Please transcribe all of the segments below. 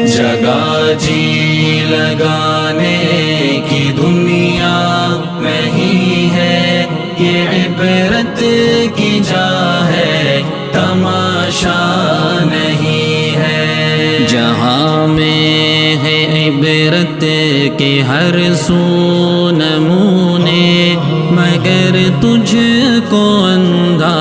جگہ جی لگانے کی دنیا نہیں ہے، یہ عبرت کی جا ہے، تماشا نہیں ہے۔ جہاں میں ہے عبرت کے ہر سو نمونے، مگر تجھ کو اندھا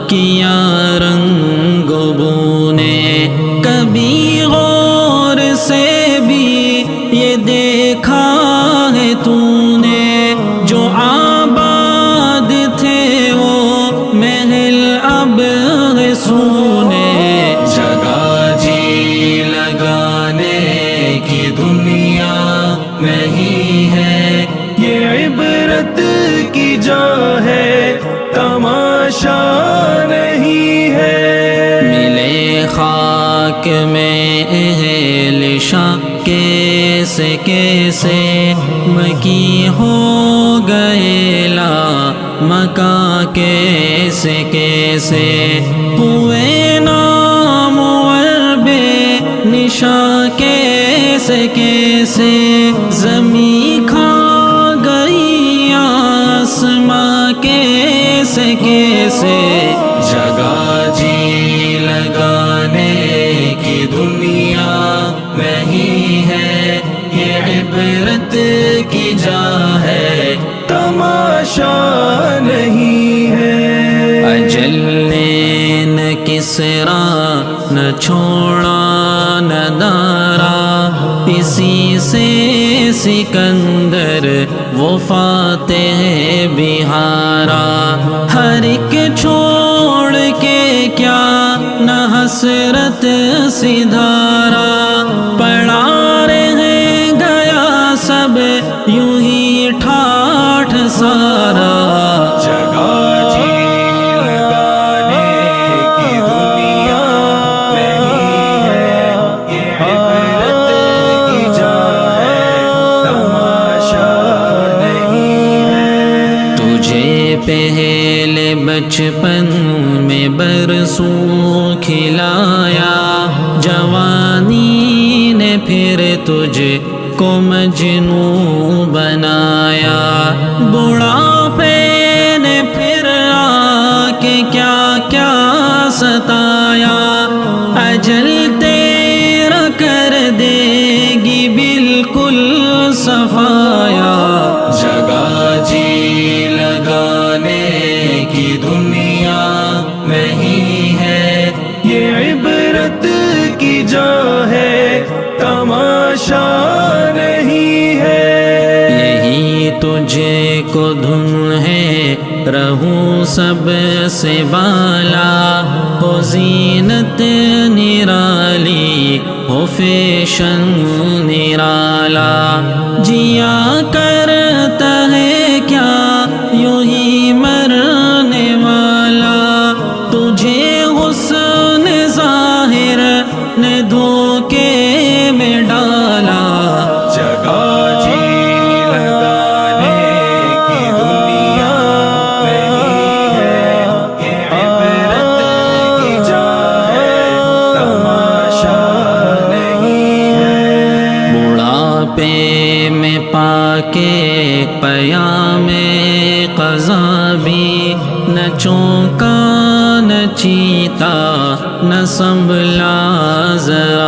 کیا رنگ و بو نے۔ کبھی غور سے بھی یہ دیکھا ہے تو نے، جو آباد تھے وہ محل اب ہے سونے۔ جگہ جی لگانے کی دنیا نہیں ہے، یہ عبرت کی جا ہے، تماشا نہیں ہے۔ ملے خاک میں اہل شاہ کیسے کیسے، مکی ہو گئے لا مکہ کیسے کیسے، ہوئے نامور بے نشاں کیسے کیسے، زمین کھا گئی آسماں کیسے کیسے۔ جگہ جی لگانے کی دنیا نہیں ہے، یہ عبرت کی جا ہے، تماشا نہیں ہے۔ اجل نے نہ کسرا نہ چھوڑا نہ دارا، اسی سے سکندر وہ فاتح بہارا۔ ہر ایک چھوڑ کے کیا نہ حسرت سدھارا، پڑا رہ گیا سب یوں ہی ٹھاٹھ سارا۔ جگہ جی لگانے کی دنیا نہیں ہے، یہ عبرت کی جا ہے، تماشا نہیں ہے۔ تجھے پہلے بچپن میں برسوں کھلایا، جوانی نے پھر تجھ کو مجنوں بنایا، بڑھاپے نے پھر آ کے کیا کیا ستایا، اجل تیرا کر دے گی بالکل صفایا۔ جگہ جی لگانے کی دنیا نہیں ہے، یہ عبرت کی جا ہے، تماشا نہیں ہے۔ یہی تجھے کو دھن ہے، رہوں سب سے بالا، ہو زینت نرالی، ہو فیشن نرالا، جیا کرتا ہے کیا یوں ہی مرنے والا، تجھے حسن ظاہر نے دھوکے میں ڈالا۔ جگہ جی لگانے کی دنیا نہیں ہے، یہ عبرت کی جا ہے، تماشا نہیں ہے۔ بڑھاپے میں پا کے پیام قضا بھی، نہ چونکا نہ چیتا نہ سنبھلا ذرا،